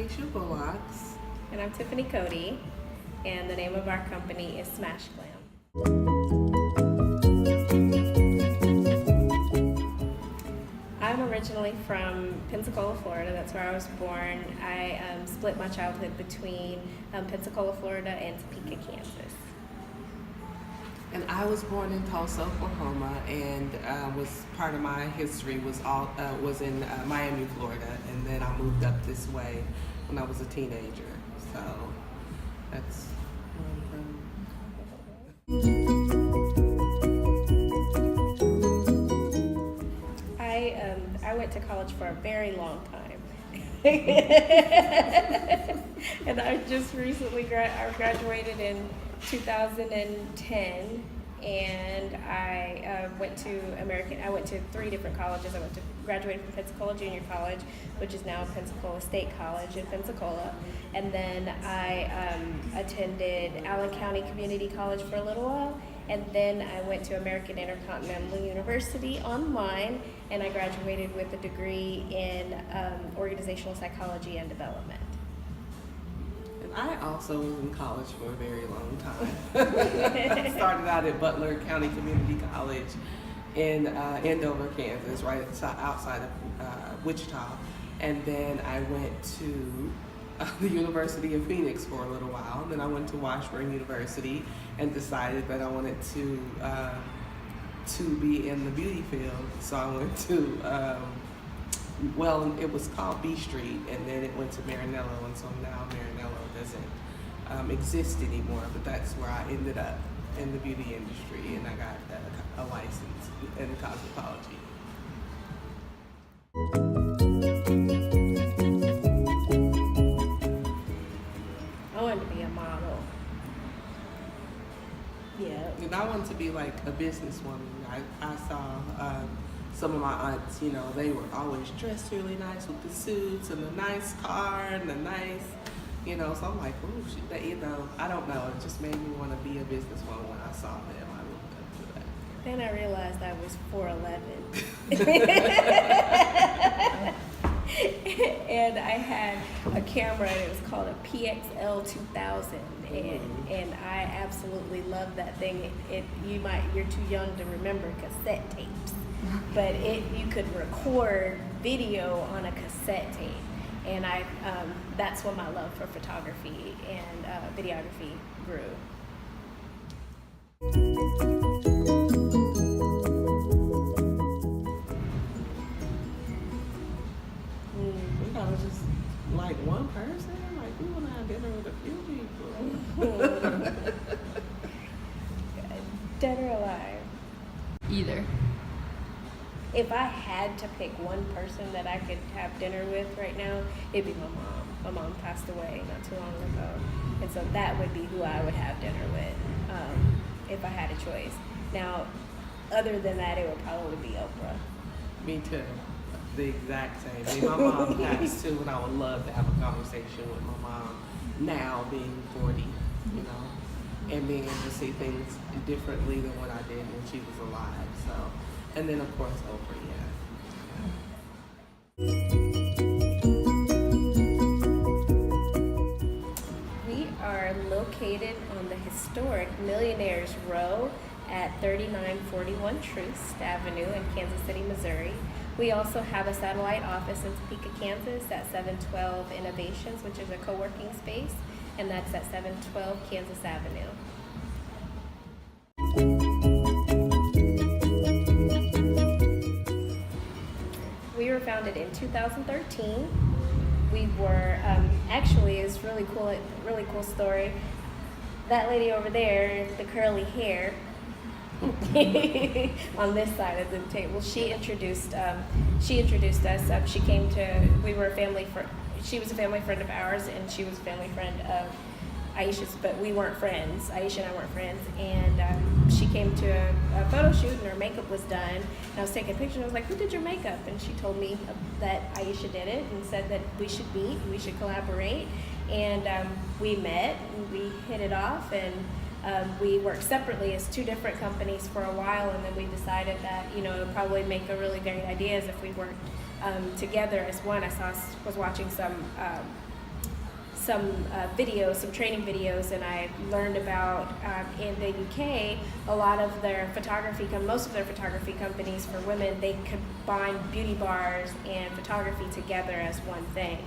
Aisha Bullocks. And I'm Tiffany Cody, and the name of our company is Smash Glam. I'm originally from Pensacola, Florida. That's where I was born. I split my childhood between Pensacola, Florida and Topeka, Kansas. And I was born in Tulsa, Oklahoma, and was part of my history was in Miami, Florida, and then I moved up this way when I was a teenager. So that's where I'm from. I went to college for a very long time. And I just recently graduated in 2010, and I went to three different colleges. I graduated from Pensacola Junior College, which is now Pensacola State College in Pensacola, and then I attended Allen County Community College for a little while, and then I went to American Intercontinental University online, and I graduated with a degree in organizational psychology and development. I also was in college for a very long time. I started out at Butler County Community College in Andover, Kansas, right outside of Wichita. And then I went to the University of Phoenix for a little while. And then I went to Washburn University and decided that I wanted to be in the beauty field. So I went to it was called B Street, and then it went to Maranello, and so now Maranello doesn't exist anymore, but that's where I ended up in the beauty industry, and I got a license in cosmetology. I wanted to be a model. Yeah. And I wanted to be like a businesswoman. I saw some of my aunts, they were always dressed really nice with the suits and the nice car and the nice, so I'm like, oh, I don't know. It just made me want to be a businesswoman when I saw them. I looked up to that. Then I realized I was 4'11". And I had a camera, and it was called a PXL 2000, and I absolutely loved that thing. You're too young to remember cassette tapes, but you could record video on a cassette tape, and that's when my love for photography and videography grew. Just like one person, like we want to have dinner with a few people. Dead or alive? Either. If I had to pick one person that I could have dinner with right now, it'd be my mom. My mom passed away not too long ago, and so that would be who I would have dinner with if I had a choice. Now, other than that, it would probably be Oprah. Me too. The exact same. I mean, my mom passed too, and I would love to have a conversation with my mom now, being 40, and being able to see things differently than what I did when she was alive. So, and then of course Oprah, We are located on the historic Millionaires Row at 3941 Troost Avenue in Kansas City, Missouri. We also have a satellite office in Topeka, Kansas at 712 Innovations, which is a co-working space, and that's at 712 Kansas Avenue. We were founded in 2013. We were, actually, it's really cool story. That lady over there, the curly hair, on this side of the table, she introduced us. She came to. She was a family friend of ours, and she was a family friend of Aisha's, but we weren't friends. Aisha and I weren't friends, and she came to a photo shoot, and her makeup was done. And I was taking pictures, and I was like, "Who did your makeup?" And she told me that Aisha did it, and said that we should meet, we should collaborate. And we met, and we hit it off, and we worked separately as two different companies for a while, and then we decided that it would probably make a really great idea if we worked together as one. I was watching some some videos, some training videos, and I learned about in the UK, a lot of their most of their photography companies for women, they combine beauty bars and photography together as one thing.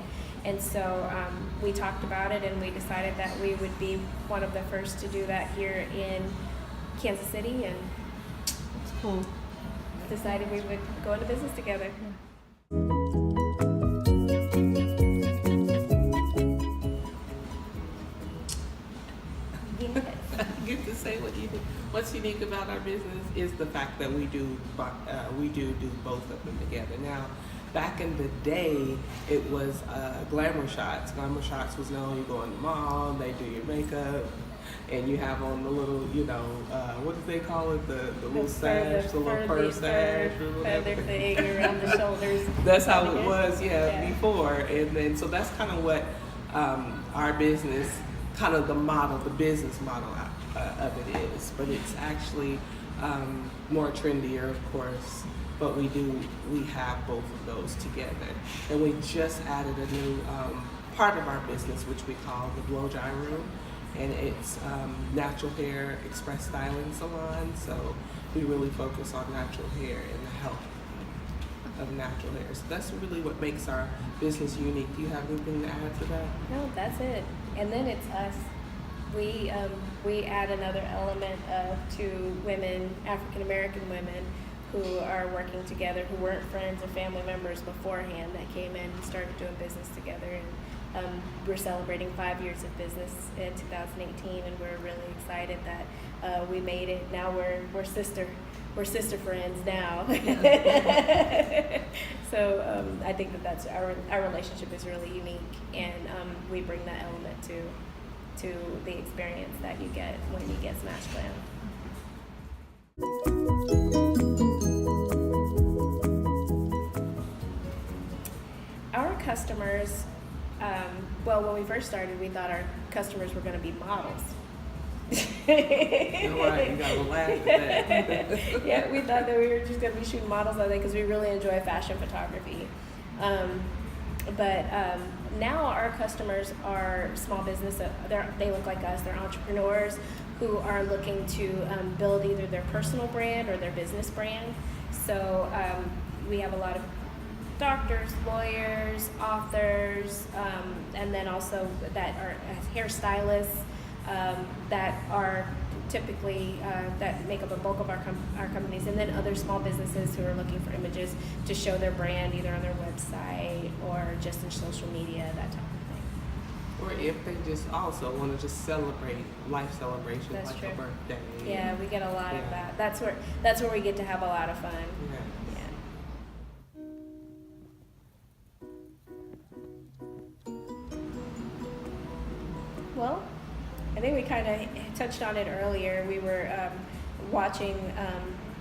And so we talked about it, and we decided that we would be one of the first to do that here in Kansas City, and It's cool. decided we would go into business together. I get to say what's unique about our business is the fact that we do both of them together. Now, back in the day, it was glamour shots. Glamour shots was known, you go in the mall, they do your makeup, and you have on the little, what do they call it? The little sash, the little purse sash or whatever. Feather thing around the shoulders. That's how it was, before. And then, so that's kind of what our business, kind of the business model of it is. But it's actually more trendier, of course. But we have both of those together. And we just added a new part of our business, which we call the blow dry room. And it's natural hair express styling salon. So we really focus on natural hair and the health of natural hair. So that's really what makes our business unique. Do you have anything to add to that? No, that's it. And then it's us. We add another element to women, African American women, who are working together, who weren't friends or family members beforehand, that came in and started doing business together. And we're celebrating 5 years of business in 2018, and we're really excited that we made it. Now we're sister friends now. So I think that's our relationship is really unique, and we bring that element to the experience that you get when you get Smash Glam. Our customers, when we first started, we thought our customers were going to be models. You're right, you gotta laugh at that. Yeah, we thought that we were just going to be shooting models all day because we really enjoy fashion photography. But now our customers are small business. They look like us. They're entrepreneurs who are looking to build either their personal brand or their business brand. So we have a lot of doctors, lawyers, authors, and then also that are hairstylists that are typically that make up a bulk of our companies, and then other small businesses who are looking for images to show their brand either on their website or just in social media, that type of thing. Or if they just also want to just celebrate life celebrations, That's like true. a birthday. Yeah, we get a lot of that. That's where we get to have a lot of fun. Yeah. Well, I think we kind of touched on it earlier. We were watching,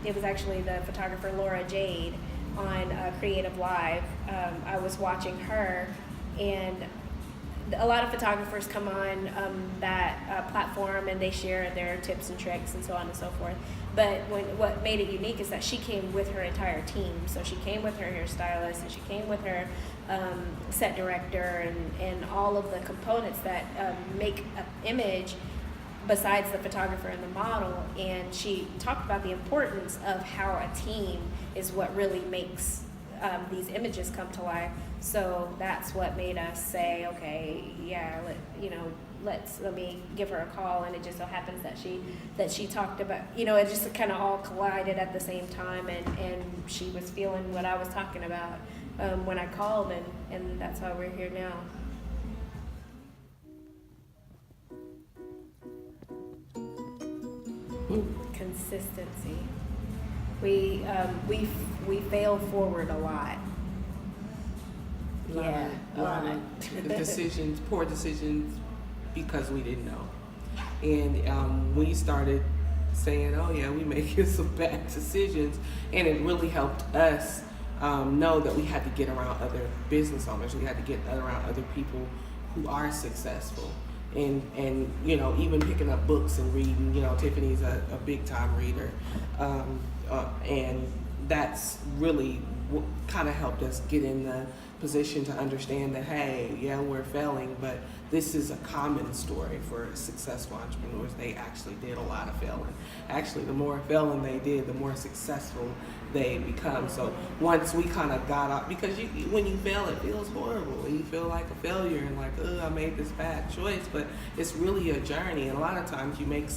it was actually the photographer Laura Jade on Creative Live. I was watching her, and a lot of photographers come on that platform, and they share their tips and tricks and so on and so forth. But what made it unique is that she came with her entire team. So she came with her hairstylist, and she came with her set director, and all of the components that make an image besides the photographer and the model. And she talked about the importance of how a team is what really makes these images come to life. So that's what made us say, okay, yeah, let me give her a call. And it just so happens that she talked about, it just kind of all collided at the same time, and she was feeling what I was talking about when I called, and that's why we're here now. Consistency. We fail forward a lot. A lot of decisions, poor decisions, because we didn't know. And we started saying, oh yeah, we making some bad decisions, and it really helped us know that we had to get around other business owners. We had to get around other people who are successful. And even picking up books and reading. Tiffany's a big time reader, and that's really kind of helped us get in the position to understand that, hey, yeah, we're failing, but this is a common story for successful entrepreneurs. They actually did a lot of failing. Actually, the more failing they did, the more successful they become. So once we kind of got out, because when you fail, it feels horrible. You feel like a failure and like, I made this bad choice, but it's really a journey. And a lot of times you make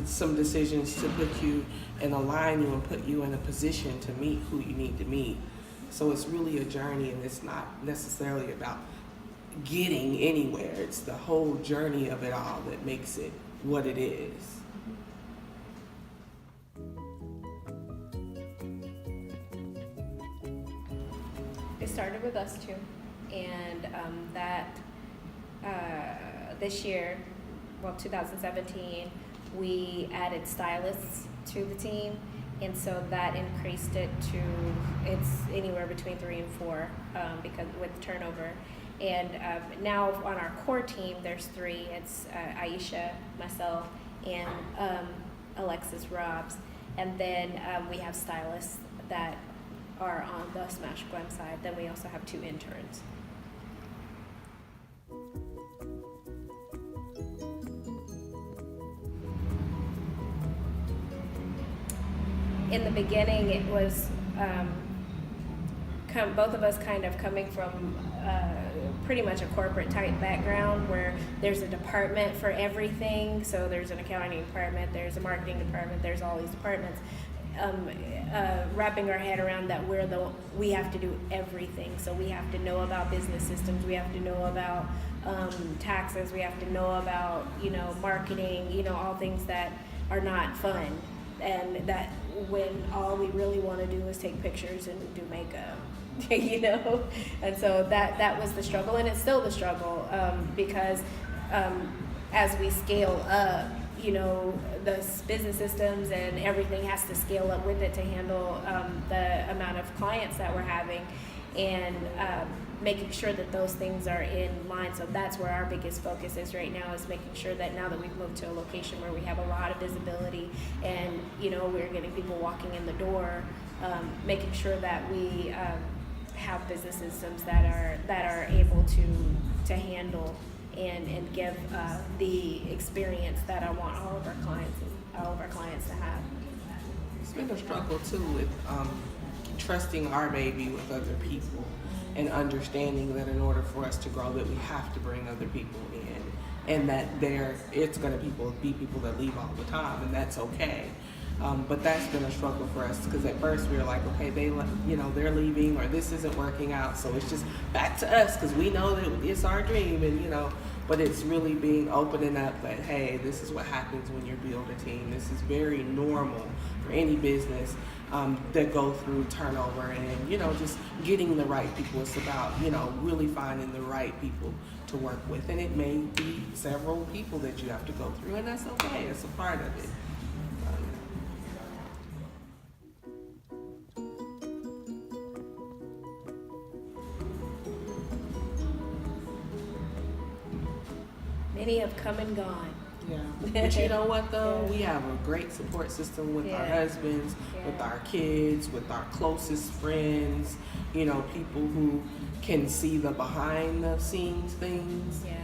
some decisions to put you and align you and put you in a position to meet who you need to meet. So it's really a journey, and it's not necessarily about getting anywhere. It's the whole journey of it all that makes it what it is. It started with us too, and this year, 2017, we added stylists to the team, and so that increased it to, it's anywhere between 3 and 4 because with turnover. And now on our core team, there's 3. It's Aisha, myself, and Alexis Robs. And then we have stylists that are on the Smash Glam side. Then we also have 2 interns. In the beginning, it was both of us kind of coming from pretty much a corporate type background where there's a department for everything. So there's an accounting department, there's a marketing department, there's all these departments. Wrapping our head around that we have to do everything. So we have to know about business systems, we have to know about taxes, we have to know about marketing, all things that are not fun, and that when all we really want to do is take pictures and do makeup. And so that was the struggle, and it's still the struggle because as we scale up, the business systems and everything has to scale up with it to handle the amount of clients that we're having, and making sure that those things are in line. So that's where our biggest focus is right now, is making sure that now that we've moved to a location where we have a lot of visibility and we're getting people walking in the door, making sure that we have business systems that are able to handle and give the experience that I want all of our clients to have. It's been a struggle too with trusting our baby with other people, and understanding that in order for us to grow, that we have to bring other people in, and that it's going to be people that leave all the time, and that's okay. But that's been a struggle for us, because at first we were like, okay, they're leaving, or this isn't working out, so it's just back to us, because we know that it's our dream, and but it's really being opening up that, hey, this is what happens when you build a team. This is very normal for any business that go through turnover, and just getting the right people. It's about really finding the right people to work with, and it may be several people that you have to go through, and that's okay. It's a part of it. Many have come and gone. Yeah. But you know what though? Yeah. We have a great support system with our Yeah. husbands, Yeah. with our kids, with our closest friends, people who can see the behind the scenes things. Yeah.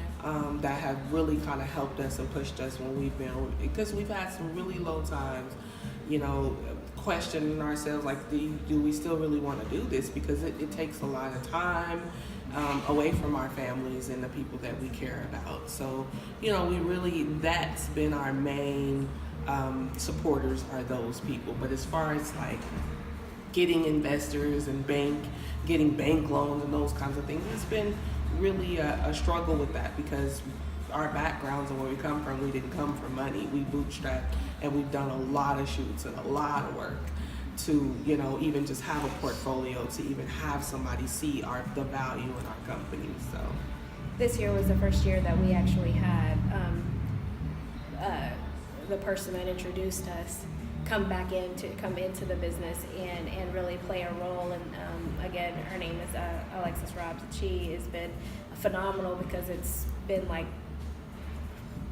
That have really kind of helped us and pushed us when we've been, because we've had some really low times, questioning ourselves, like, do we still really want to do this? Because it takes a lot of time away from our families and the people that we care about. So, that's been our main supporters, are those people. But as far as like getting investors and getting bank loans and those kinds of things, it's been really a struggle with that, because our backgrounds and where we come from, we didn't come from money. We bootstrapped, and we've done a lot of shoots and a lot of work to even just have a portfolio, to even have somebody see the value in our company. So This year was the first year that we actually had the person that introduced us come into the business and really play a role. And again, her name is Alexis Robs. She has been phenomenal, because it's been like,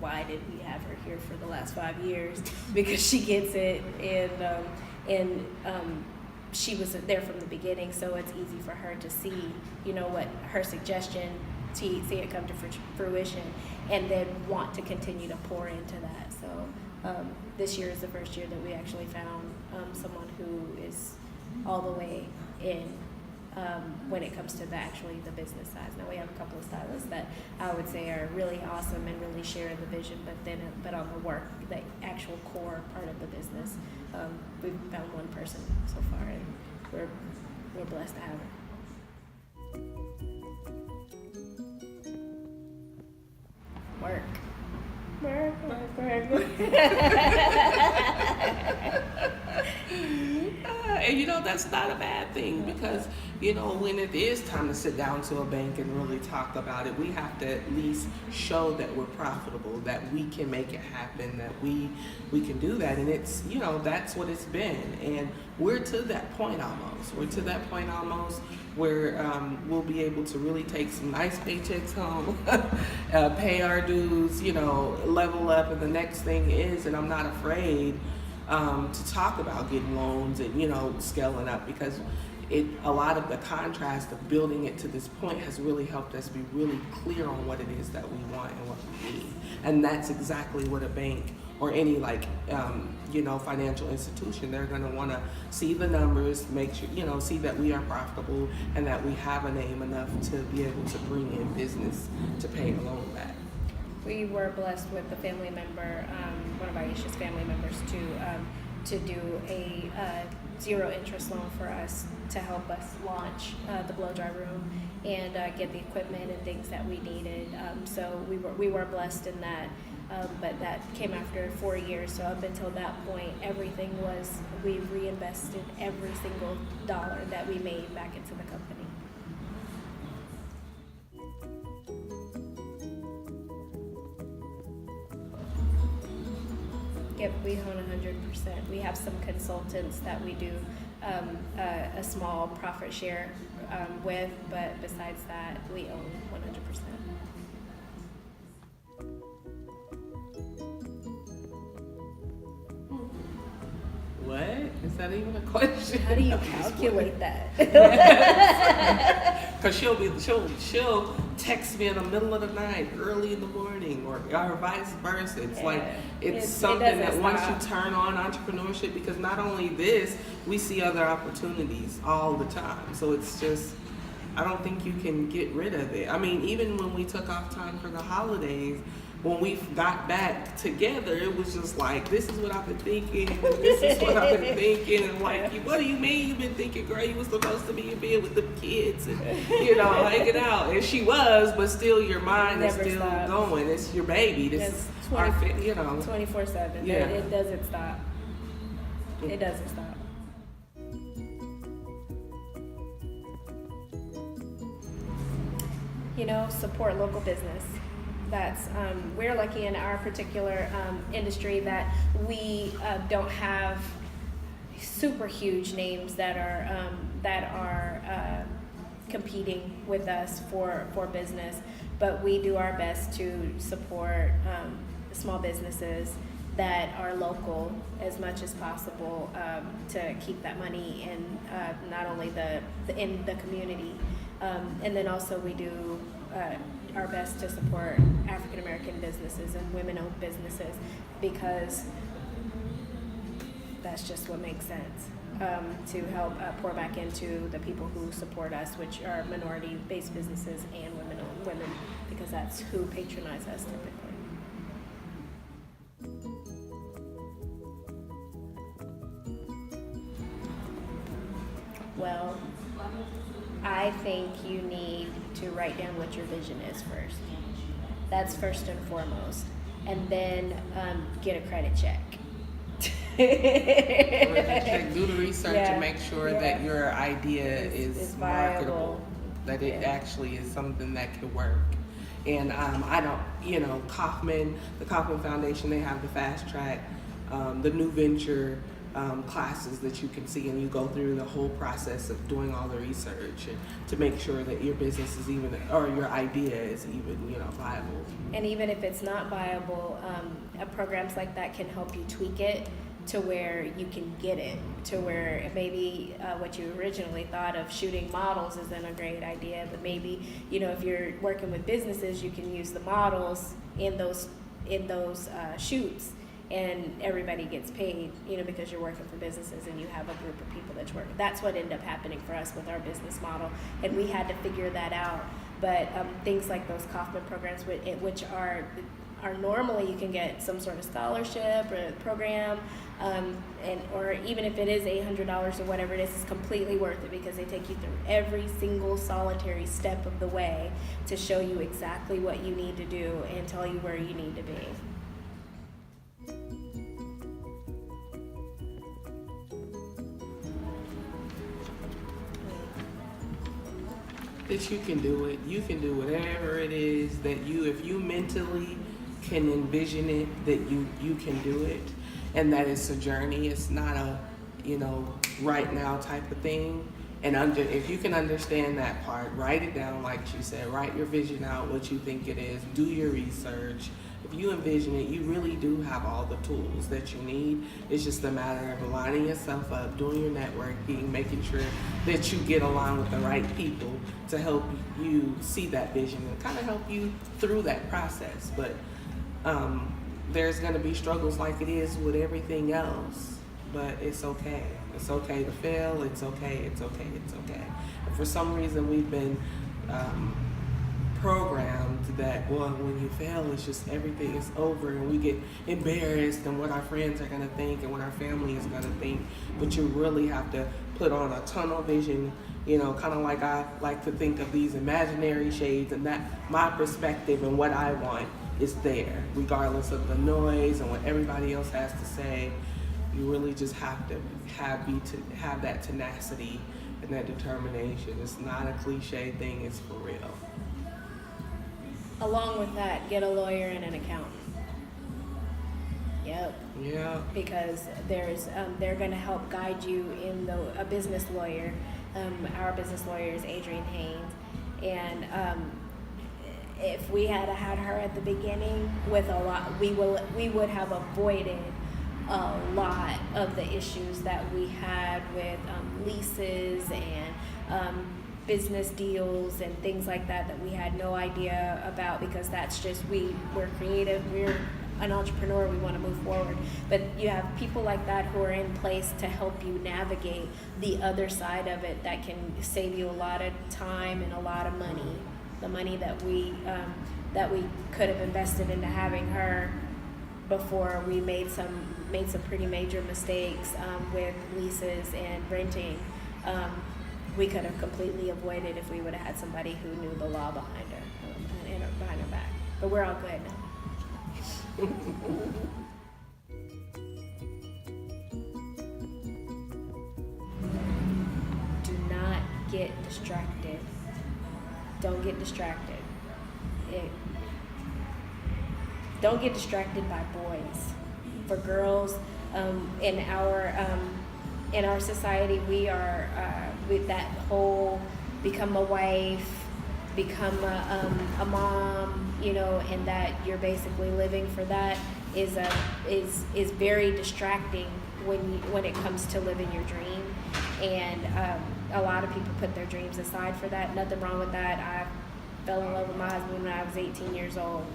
why did we have her here for the last 5 years? Because she gets it, and she was there from the beginning, so it's easy for her to see, what her suggestion, see it come to fruition, and then want to continue to pour into that. So this year is the first year that we actually found someone who is all the way in when it comes to the business side. Now we have a couple of stylists that I would say are really awesome and really share the vision, but on the work, the actual core part of the business, we've found one person so far, and we're blessed to have her. Work. And that's not a bad thing, because when it is time to sit down to a bank and really talk about it, we have to at least show that we're profitable, that we can make it happen, that we can do that. And it's that's what it's been, and we're to that point almost where we'll be able to really take some nice paychecks home, pay our dues, level up. And the next thing is, and I'm not afraid to talk about getting loans and scaling up, because a lot of the contrast of building it to this point has really helped us be really clear on what it is that we want and what we need. And that's exactly what a bank or any financial institution, they're going to want to see the numbers, make sure, see that we are profitable and that we have a name enough to be able to bring in business to pay the loan back. We were blessed with a family member, one of Aisha's family members, to do a zero interest loan for us to help us launch the blow dry room and get the equipment and things that we needed. So we were blessed in that, but that came after 4 years. So up until that point, everything was, we reinvested every single dollar that we made back into the company. Yep, we own 100%. We have some consultants that we do a small profit share with, but besides that, we own 100%. What? Is that even a question? How do you calculate that? Because she'll text me in the middle of the night, early in the morning, or vice versa. It's something that once you turn on entrepreneurship, because not only this, we see other opportunities all the time. So it's just, I don't think you can get rid of it. I mean, even when we took off time for the holidays, when we got back together, it was just like, this is what I've been thinking, and this is what I've been thinking, and what do you mean you've been thinking, girl? You was supposed to be in bed with the kids and, hanging out. And she was, but still your mind is still going. It's your baby. This is 24/7. Yeah. It doesn't stop. It doesn't stop. Support local business. That's we're lucky in our particular industry that we don't have super huge names that are competing with us for business, but we do our best to support small businesses that are local as much as possible, to keep that money in not only in the community, and then also we do our best to support African American businesses and women-owned businesses, because that's just what makes sense, to help pour back into the people who support us, which are minority-based businesses and women-owned women, because that's who patronize us typically. Well, I think you need to write down what your vision is first. That's first and foremost. And then get a credit check. Do the research and make sure that your idea is marketable, that it actually is something that could work. And the Kaufman Foundation, they have the fast track, the new venture classes that you can see, and you go through the whole process of doing all the research and to make sure that your business is even, or your idea is even, viable. And even if it's not viable, programs like that can help you tweak it to where you can get it, to where maybe what you originally thought of shooting models isn't a great idea, but maybe, you know, if you're working with businesses, you can use the models in those shoots, and everybody gets paid, you know, because you're working for businesses and you have a group of people that you work with. That's what ended up happening for us with our business model, and we had to figure that out. But things like those Kaufman programs, which are normally you can get some sort of scholarship or program, or even if it is $800 or whatever it is completely worth it, because they take you through every single solitary step of the way to show you exactly what you need to do and tell you where you need to be. That you can do it. You can do whatever it is that if you mentally can envision it, that you can do it, and that it's a journey. It's not a, you know, right now type of thing. And if you can understand that part, write it down, like she said. Write your vision out, what you think it is. Do your research. If you envision it, you really do have all the tools that you need. It's just a matter of lining yourself up, doing your networking, making sure that you get along with the right people to help you see that vision and kind of help you through that process. But there's going to be struggles like it is with everything else, but it's okay. It's okay to fail. It's okay. It's okay. It's okay. And for some reason, we've been programmed that, well, when you fail, it's just everything is over, and we get embarrassed and what our friends are going to think and what our family is going to think. But you really have to put on a tunnel vision, you know, kind of like I like to think of these imaginary shades, and that my perspective and what I want is there, regardless of the noise and what everybody else has to say. You really just have to have that tenacity and that determination. It's not a cliche thing, it's for real. Along with that, get a lawyer and an accountant. Yep. Yeah. Because they're going to help guide you in a business lawyer. Our business lawyer is Adrienne Haynes, and if we had had her at the beginning with a lot, we would have avoided a lot of the issues that we had with leases and business deals and things like that we had no idea about, because that's just, we're creative, we're an entrepreneur, we want to move forward. But you have people like that who are in place to help you navigate the other side of it, that can save you a lot of time and a lot of money. The money that we could have invested into having her before we made some pretty major mistakes with leases and renting. We could have completely avoided if we would have had somebody who knew the law behind her, behind her back. But we're all good now. Do not get distracted. Don't get distracted. Don't get distracted by boys. For girls, in our society, we are with that whole become a wife, become a mom, you know, and that you're basically living for that is very distracting when it comes to living your dream. And a lot of people put their dreams aside for that. Nothing wrong with that. I fell in love with my husband when I was 18 years old.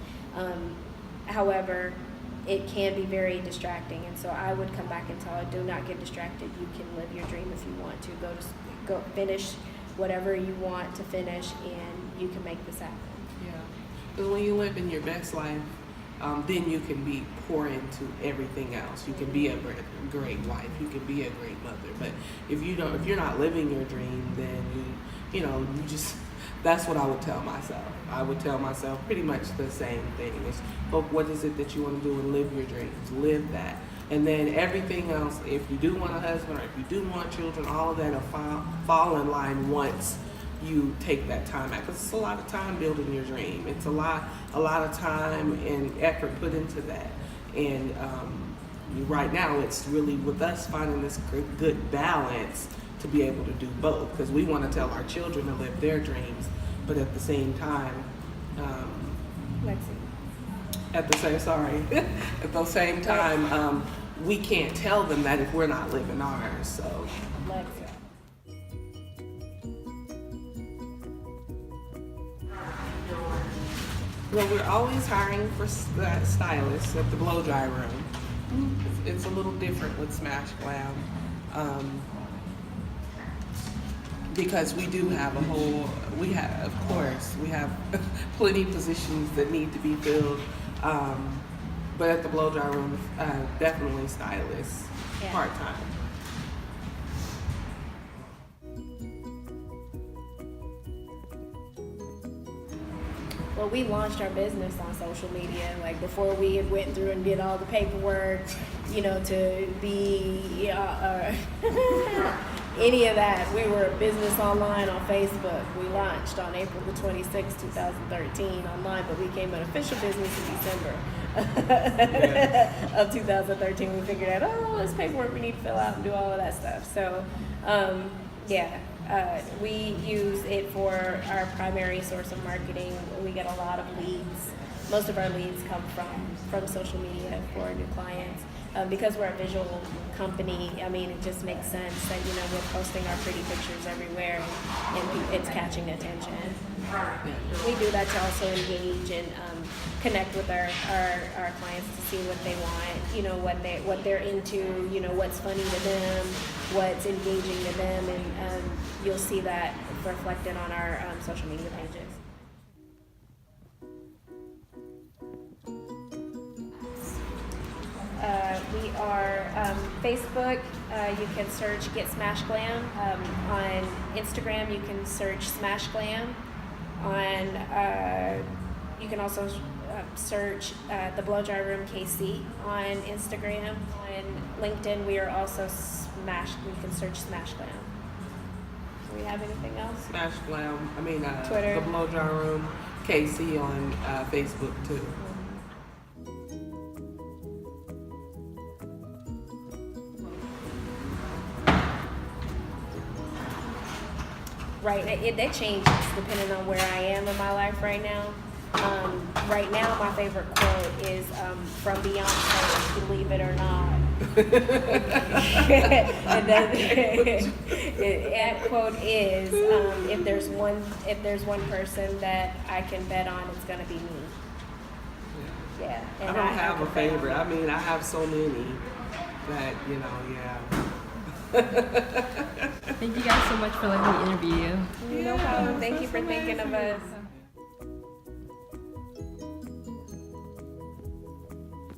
However, it can be very distracting, and so I would come back and tell her, do not get distracted. You can live your dream if you want to. Go finish whatever you want to finish, and you can make this happen. Yeah, because when you live in your best life, then you can pour into everything else. You can be a great wife. You can be a great mother. But if you're not living your dream, then you just. That's what I would tell myself. I would tell myself pretty much the same thing. It's, look, what is it that you want to do, and live your dreams. Live that. And then everything else, if you do want a husband or if you do want children, all of that will fall in line once you take that time out. Because it's a lot of time building your dream. It's a lot of time and effort put into that. And right now, it's really with us finding this good balance to be able to do both, because we want to tell our children to live their dreams, but at the same time, at the same time, we can't tell them that if we're not living ours. So. Well, we're always hiring for stylists at the blow dry room. It's a little different with Smash Glam. Because we do have we have plenty of positions that need to be filled. But at the blow dry room, definitely stylists, part-time. Well, we launched our business on social media. Like before we had went through and did all the paperwork, to be any of that. We were a business online on Facebook. We launched on April the 26th, 2013 online, but we became an official business in December of 2013. We figured out, this paperwork we need to fill out and do all of that stuff. So, we use it for our primary source of marketing. We get a lot of leads. Most of our leads come from social media for new clients. Because we're a visual company, it just makes sense that, we're posting our pretty pictures everywhere and it's catching attention. We do that to also engage and connect with our clients to see what they want, what they're into, what's funny to them, what's engaging to them, and you'll see that reflected on our social media pages. We are Facebook. You can search Get Smash Glam. On Instagram, you can search Smash Glam. You can also search the Blow Dry Room KC on Instagram. On LinkedIn, we are also Smash. You can search Smash Glam. Do we have anything else? Smash Glam. Twitter. The Blow Dry Room KC on Facebook too. Right, that changes depending on where I am in my life right now. Right now, my favorite quote is from Beyonce, "Believe it or not." And then that quote is, if there's one person that I can bet on, it's gonna be me. Yeah. And I don't have a favorite. I have so many that Thank you guys so much for letting me interview you. No problem. Thank you for thinking of us.